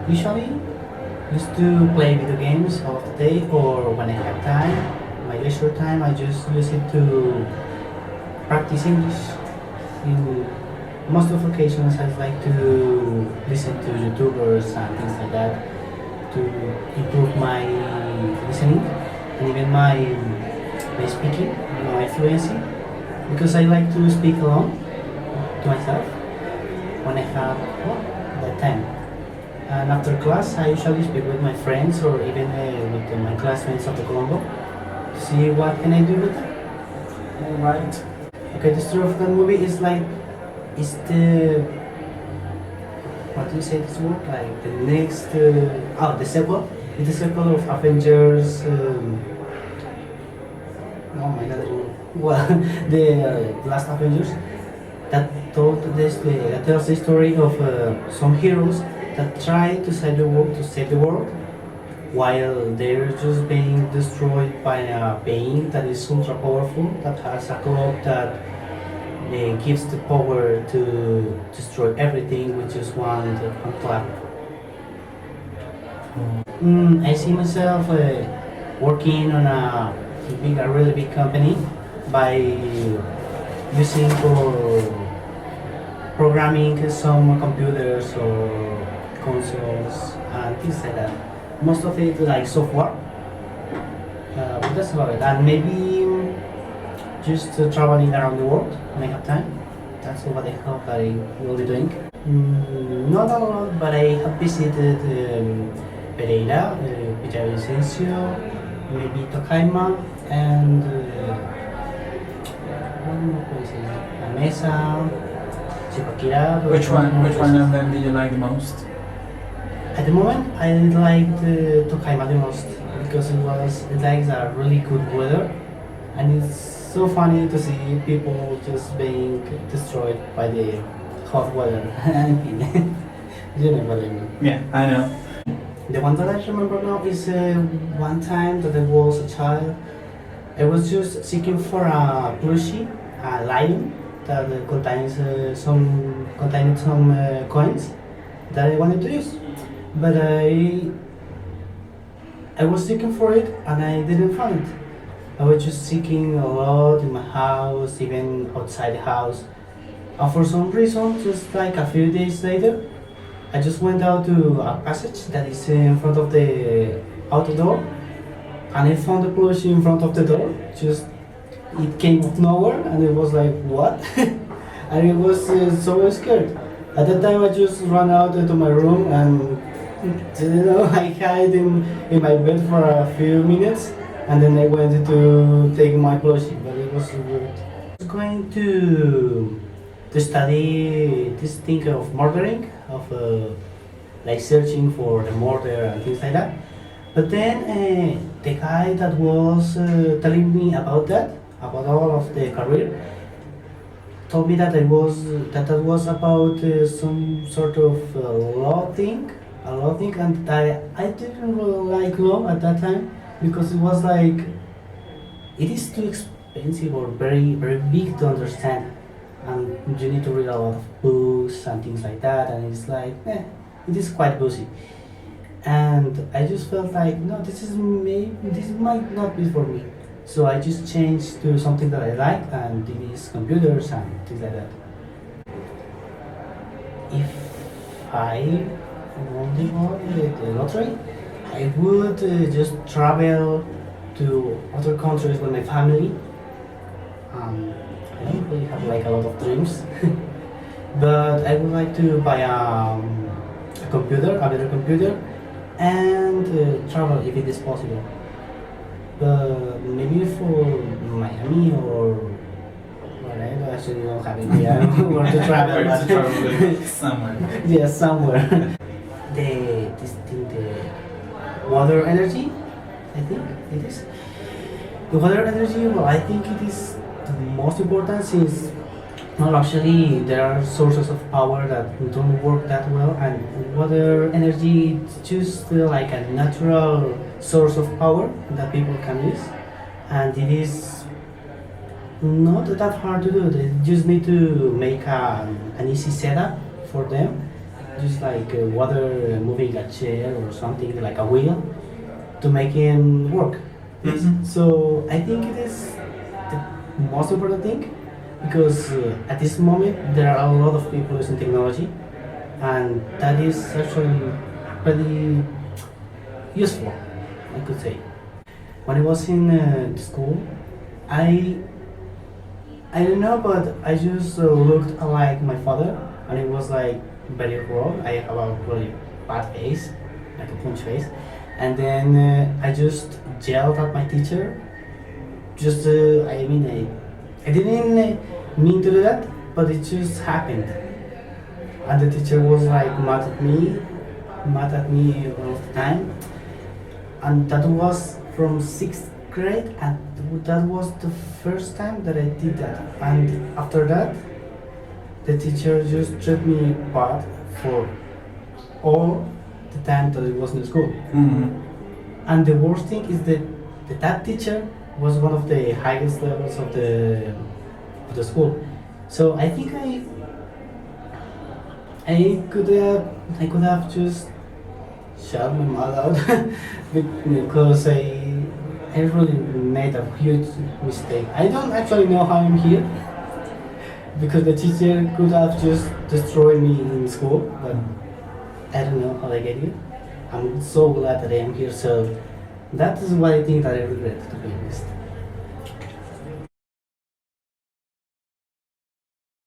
Usually, used to play video games all of the day, or when I have time, my leisure time, I just use it to practice English. In most of occasions, I like to listen to YouTubers and things like that to improve my listening and even my speaking, my fluency, because I like to speak alone to myself when I have that time. And after class, I usually speak with my friends or even with my classmates of the Colombo to see what can I do with them. All right. Okay, the story of that movie is like, is the, what do you say this word? Like the next, the sequel. It's the sequel of Avengers. Oh my god, well, the last Avengers that that tells the story of some heroes that try to save the world, while they're just being destroyed by a being that is ultra powerful, that has a clock that gives the power to destroy everything with just one clap. I see myself working on a really big company by using for programming some computers or consoles and things like that. Most of it like software, but that's about it. And maybe just traveling around the world when I have time. That's what I hope that I will be doing. Not a lot, but I have visited Pereira, Villavicencio, maybe Tocaima, and one more places. La Mesa, Zipaquirá. Which one of them did you like the most? At the moment, I liked Tocaima the most because it likes a really good weather, and it's so funny to see people just being destroyed by the hot weather. You know what I mean? Yeah, I know. The one that I remember now is one time that I was a child. I was just seeking for a plushie, a lion that contained some coins that I wanted to use, but I was seeking for it and I didn't find it. I was just seeking a lot in my house, even outside the house, and for some reason, just like a few days later, I just went out to a passage that is in front of the outer door, and I found the plushie in front of the door. Just it came out of nowhere, and it was like, what? And it was so scared. At that time, I just ran out into my room and I hid in my bed for a few minutes, and then I went to take my plushie, but it was weird. I was going to study this thing of murdering, of like searching for the murder and things like that. But then the guy that was telling me about all of the career, told me that that was about some sort of law thing, and I didn't really like law at that time because it was like it is too expensive or very very big to understand, and you need to read a lot of books and things like that, and it's like it is quite busy. And I just felt like no, this might not be for me. So I just changed to something that I like, and it is computers and things like that. If I won the lottery, I would just travel to other countries with my family. I don't really have like a lot of dreams, but I would like to buy a better computer, and travel if it is possible. But maybe for Miami or whatever, I actually don't have any idea where to travel. Where to travel, somewhere. Yeah, somewhere. The water energy, I think it is. The water energy, well, I think it is the most important since, well, actually, there are sources of power that don't work that well, and water energy is just like a natural source of power that people can use, and it is not that hard to do. They just need to make an easy setup for them, just like water moving a chair or something like a wheel to make him work. Yes. Mhm. So I think it is the most important thing because at this moment there are a lot of people using technology, and that is actually pretty useful, I could say. When I was in school, I I don't know, but I just looked like my father, and it was like very raw. I have a really bad face, like a punch face, and then I just yelled at my teacher. Just I didn't mean to do that, but it just happened, and the teacher was like mad at me all of the time, and that was from sixth grade, and that was the first time that I did that. And after that, the teacher just treated me bad for all the time that I was in school. Mhm. And the worst thing is that teacher was one of the highest levels of the school. So I think I could have just shut my mouth out because I really made a huge mistake. I don't actually know how I'm here because the teacher could have just destroyed me in school, but I don't know how I get here. I'm so glad that I am here, so that is what I think that I regret, to be honest.